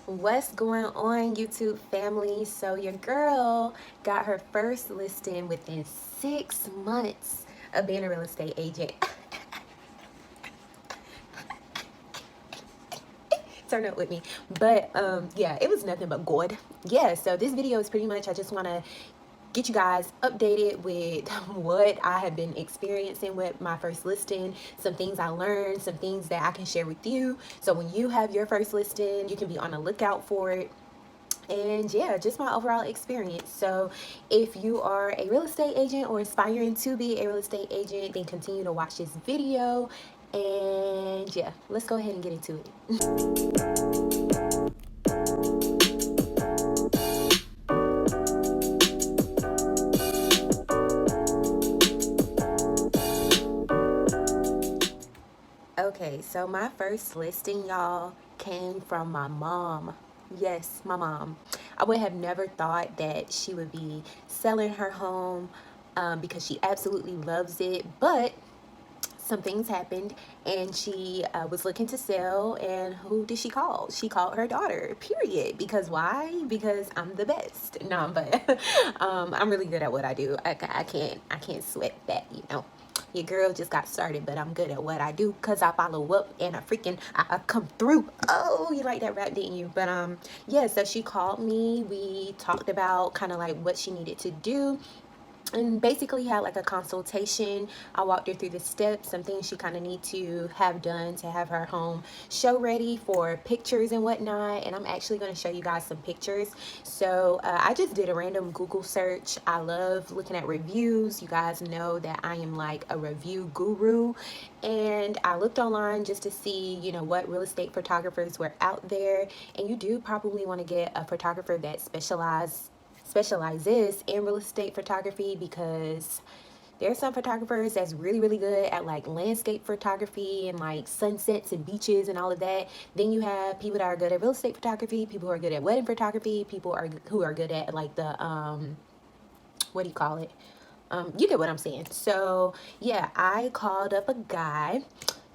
What's going on, YouTube family? So your girl got her first listing within 6 months of being a real estate agent. Turn up with me. But yeah, it was nothing but good. Yeah, so this video is pretty much, I just want to get you guys updated with what I have been experiencing with my first listing, some things I learned, some things that I can share with you. So when you have your first listing, you can be on the lookout for it. And yeah, just my overall experience. So if you are a real estate agent or aspiring to be a real estate agent, then continue to watch this video. And yeah, let's go ahead and get into it. Okay, so my first listing, y'all, came from my mom. Yes, my mom. I would have never thought that she would be selling her home because she absolutely loves it, but some things happened and she was looking to sell. And who did she call? She called her daughter, period. Because why? Because I'm the best. No, but I'm really good at what I do. I can't sweat that, you know. Your girl just got started, but I'm good at what I do because I follow up and I come through. Oh, you like that rap, didn't you? But yeah, so she called me. We talked about kind of like what she needed to do and basically had like a consultation. I walked her through the steps, some things she kind of need to have done to have her home show ready for pictures and whatnot. And I'm actually going to show you guys some pictures. So I just did a random Google search. I love looking at reviews. You guys know that I am like a review guru, and I looked online just to see, you know, what real estate photographers were out there. And you do probably want to get a photographer that specializes in real estate photography, because there's some photographers that's really good at like landscape photography and like sunsets and beaches and all of that. Then you have people that are good at real estate photography, people who are good at wedding photography, who are good at like the what do you call it, you get what I'm saying. So yeah, I called up a guy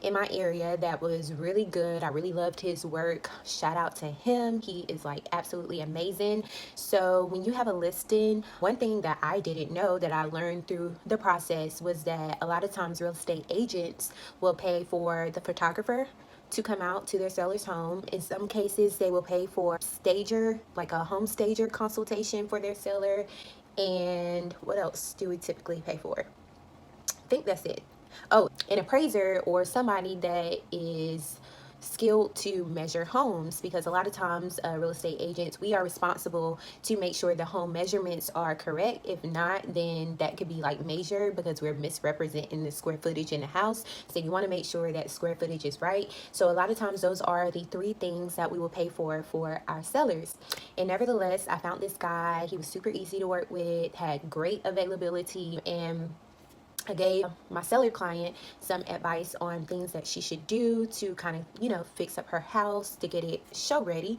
in my area that was really good. I really loved his work. Shout out to him. He is like absolutely amazing. So when you have a listing, one thing that I didn't know that I learned through the process was that a lot of times real estate agents will pay for the photographer to come out to their seller's home. In some cases, they will pay for stager, like a home stager consultation for their seller. And what else do we typically pay for? I think that's it. Oh, an appraiser or somebody that is skilled to measure homes, because a lot of times real estate agents, we are responsible to make sure the home measurements are correct. If not, then that could be like major, because we're misrepresenting the square footage in the house. So you want to make sure that square footage is right. So a lot of times those are the three things that we will pay for our sellers. And nevertheless, I found this guy. He was super easy to work with, had great availability, and I gave my seller client some advice on things that she should do to kind of, you know, fix up her house to get it show ready.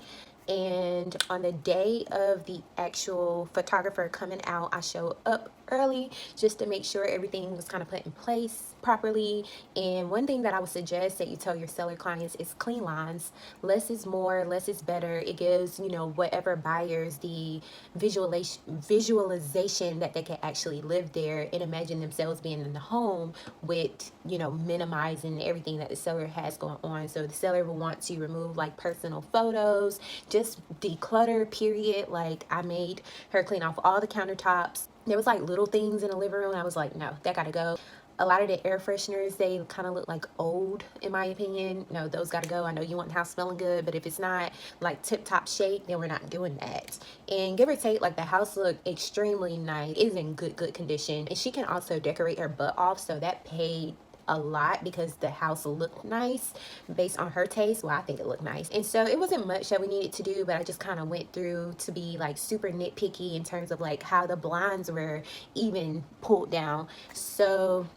And on the day of the actual photographer coming out, I showed up early just to make sure everything was kind of put in place properly. And one thing that I would suggest that you tell your seller clients is clean lines. Less is more, less is better. It gives, you know, whatever buyers the visualization that they can actually live there and imagine themselves being in the home, with, you know, minimizing everything that the seller has going on. So the seller will want to remove like personal photos, just declutter, period. Like I made her clean off all the countertops. There was like little things in the living room. I was like, no, that gotta go. A lot of the air fresheners, they kind of look like old, in my opinion. No, those gotta go. I know you want the house smelling good, but if it's not like tip top shape, then we're not doing that. And give or take, like the house looked extremely nice. It is in good condition. And she can also decorate her butt off, so that paid a lot because the house looked nice based on her taste. Well, I think it looked nice. And so it wasn't much that we needed to do, but I just kind of went through to be like super nitpicky in terms of like how the blinds were even pulled down. So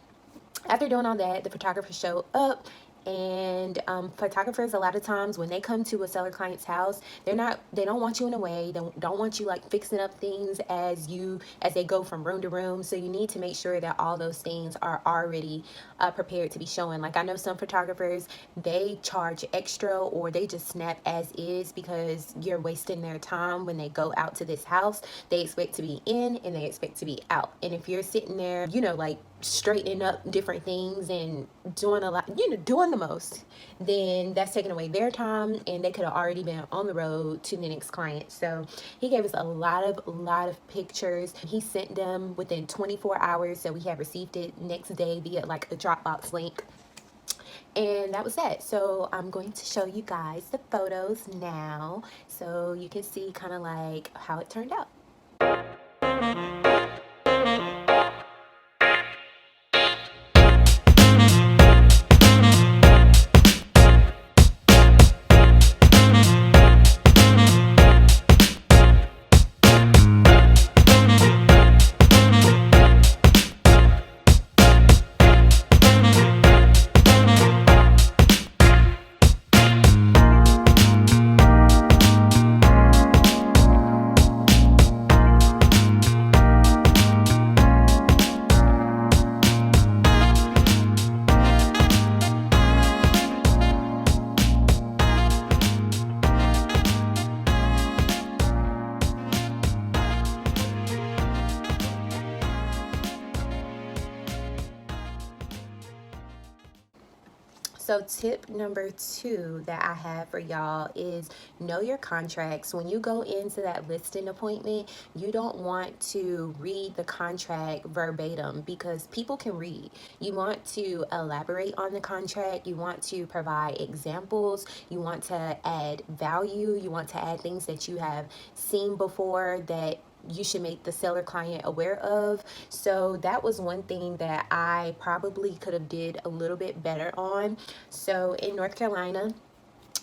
after doing all that, the photographer showed up, And photographers, a lot of times when they come to a seller client's house, they don't want you in a way, they don't want you like fixing up things as they go from room to room. So you need to make sure that all those things are already prepared to be shown. Like I know some photographers, they charge extra or they just snap as is because you're wasting their time. When they go out to this house, they expect to be in and they expect to be out. And if you're sitting there, like straightening up different things and doing a lot, doing the most, then that's taking away their time and they could have already been on the road to the next client. So he gave us a lot of pictures. He sent them within 24 hours, so we have received it next day via like a Dropbox link. And that was that. So I'm going to show you guys the photos now so you can see kind of like how it turned out. So tip number 2 that I have for y'all is know your contracts. When you go into that listing appointment, you don't want to read the contract verbatim because people can read. You want to elaborate on the contract. You want to provide examples. You want to add value. You want to add things that you have seen before that you should make the seller client aware of. So that was one thing that I probably could have did a little bit better on. So in North Carolina,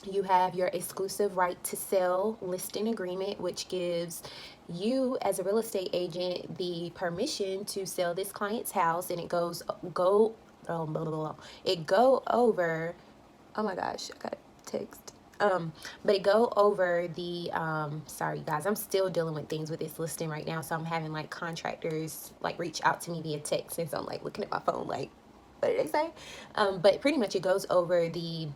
you have your exclusive right to sell listing agreement, which gives you as a real estate agent the permission to sell this client's house, and it go over, oh my gosh, I got a text. But it go over the sorry guys, I'm still dealing with things with this listing right now, so I'm having like contractors like reach out to me via text, and so I'm like looking at my phone like, what did they say? But pretty much it goes over the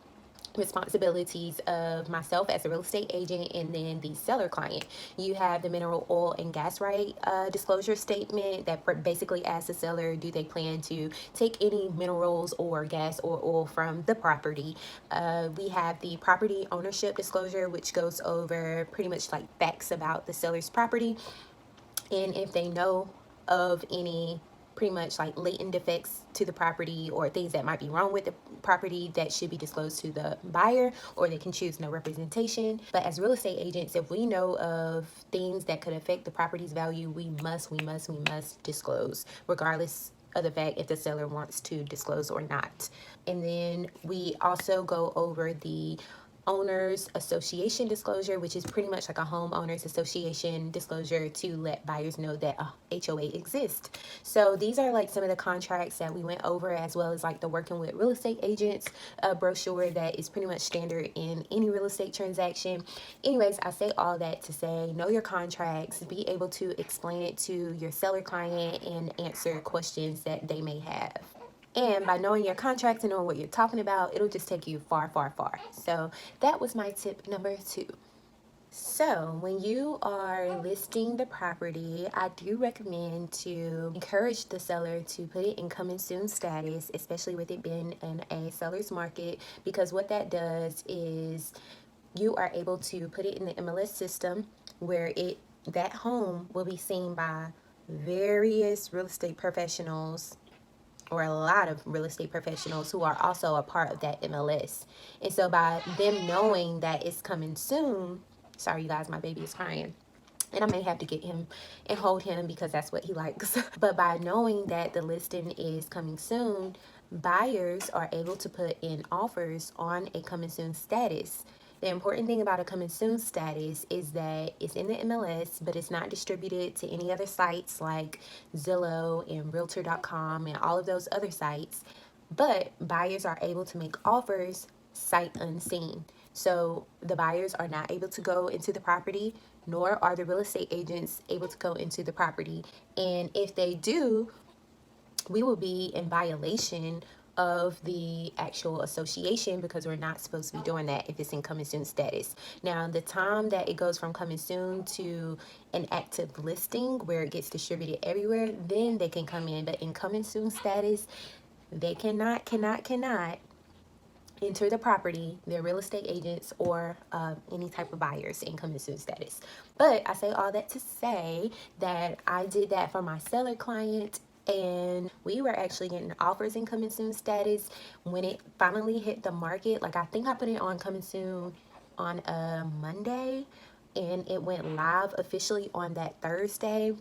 responsibilities of myself as a real estate agent and then the seller client. You have the mineral oil and gas right disclosure statement that basically asks the seller, do they plan to take any minerals or gas or oil from the property. We have the property ownership disclosure, which goes over pretty much like facts about the seller's property and if they know of any pretty much like latent defects to the property or things that might be wrong with the property that should be disclosed to the buyer, or they can choose no representation. But as real estate agents, if we know of things that could affect the property's value, we must disclose, regardless of the fact if the seller wants to disclose or not. And then we also go over the owners association disclosure, which is pretty much like a homeowners association disclosure to let buyers know that a HOA exists. So these are like some of the contracts that we went over, as well as like the working with real estate agents brochure that is pretty much standard in any real estate transaction. Anyways, I say all that to say know your contracts, be able to explain it to your seller client and answer questions that they may have. And by knowing your contracts and knowing what you're talking about, it'll just take you far. So that was my tip number 2. So when you are listing the property, I do recommend to encourage the seller to put it in coming soon status, especially with it being in a seller's market, because what that does is you are able to put it in the MLS system where that home will be seen by various real estate professionals, or a lot of real estate professionals who are also a part of that MLS. And so by them knowing that it's coming soon, sorry you guys, my baby is crying, and I may have to get him and hold him because that's what he likes. But by knowing that the listing is coming soon, buyers are able to put in offers on a coming soon status. The important thing about a coming soon status is that it's in the MLS, but it's not distributed to any other sites like Zillow and Realtor.com and all of those other sites. But buyers are able to make offers sight unseen. So the buyers are not able to go into the property, nor are the real estate agents able to go into the property. And if they do, we will be in violation of the actual association because we're not supposed to be doing that if it's in coming soon status. Now, the time that it goes from coming soon to an active listing where it gets distributed everywhere, then they can come in. But in coming soon status, they cannot enter the property, their real estate agents, or any type of buyers in coming soon status. But I say all that to say that I did that for my seller client, and we were actually getting offers in coming soon status when it finally hit the market. Like, I think I put it on coming soon on a Monday, and it went live officially on that Thursday,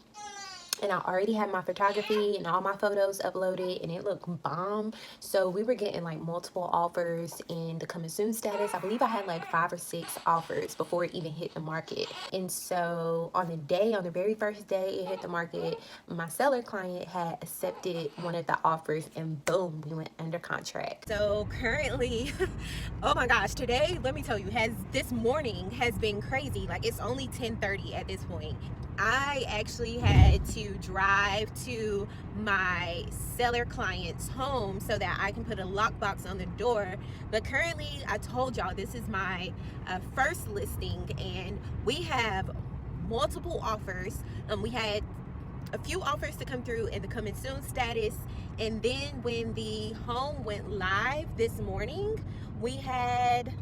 and I already had my photography and all my photos uploaded, and it looked bomb. So we were getting like multiple offers in the coming soon status. I believe I had like 5 or 6 offers before it even hit the market. And so on the very first day it hit the market, my seller client had accepted one of the offers, and boom, we went under contract. So currently, oh my gosh, today, let me tell you, this morning has been crazy. Like, it's only 10:30 at this point. I actually had to drive to my seller client's home so that I can put a lockbox on the door. But currently, I told y'all, this is my first listing, and we have multiple offers. We had a few offers to come through in the coming soon status, and then when the home went live this morning, we had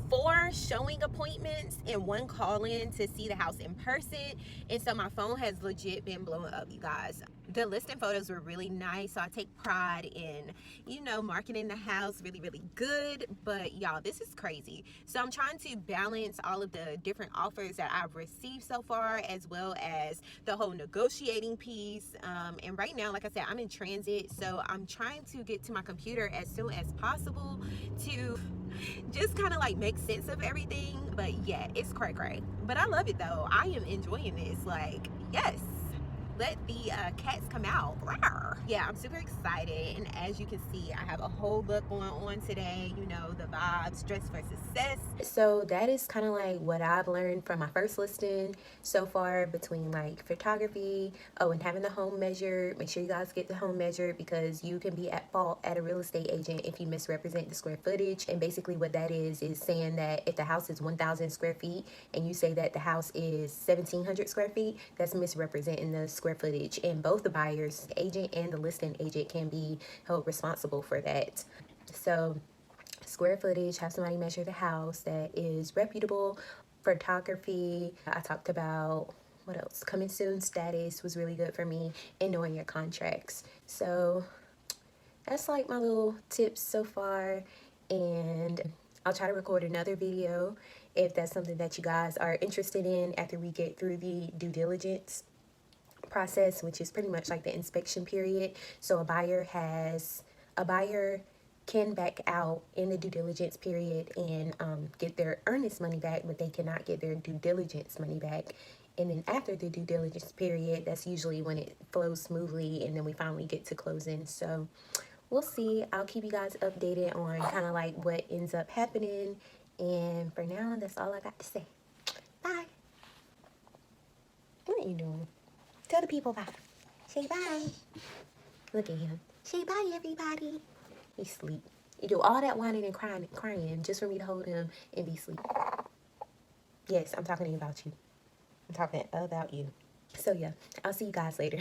4 showing appointments and 1 call-in to see the house in person. And so my phone has legit been blowing up, you guys. The listing photos were really nice, so I take pride in, marketing the house really, really good. But y'all, this is crazy. So I'm trying to balance all of the different offers that I've received so far, as well as the whole negotiating piece. And right now, like I said, I'm in transit, so I'm trying to get to my computer as soon as possible to just kind of like make sense of everything. But yeah, it's cray. But I love it though. I am enjoying this. Like, yes, let the cats come out. Rawr. Yeah, I'm super excited, and as you can see, I have a whole look going on today. The vibes, dress for success. So that is kind of like what I've learned from my first listing so far, between like photography, and having the home measured. Make sure you guys get the home measured, because you can be at fault at a real estate agent if you misrepresent the square footage. And basically what that is saying that if the house is 1,000 square feet and you say that the house is 1,700 square feet, that's misrepresenting the square footage. And both the buyer's agent and the listing agent can be held responsible for that. So square footage, have somebody measure the house that is reputable. Photography, I talked about. What else? Coming soon status was really good for me, and knowing your contracts. So that's like my little tips so far, and I'll try to record another video if that's something that you guys are interested in after we get through the due diligence process, which is pretty much like the inspection period. So a buyer can back out in the due diligence period and get their earnest money back, but they cannot get their due diligence money back. And then after the due diligence period, that's usually when it flows smoothly, and then we finally get to closing. So we'll see. I'll keep you guys updated on kind of like what ends up happening. And for now, that's all I got to say. Bye. What are you doing? Tell the people bye. Say bye. Look at him. Say bye, everybody. He's asleep. You do all that whining and crying just for me to hold him and be asleep. Yes, I'm talking about you. I'm talking about you. So yeah, I'll see you guys later.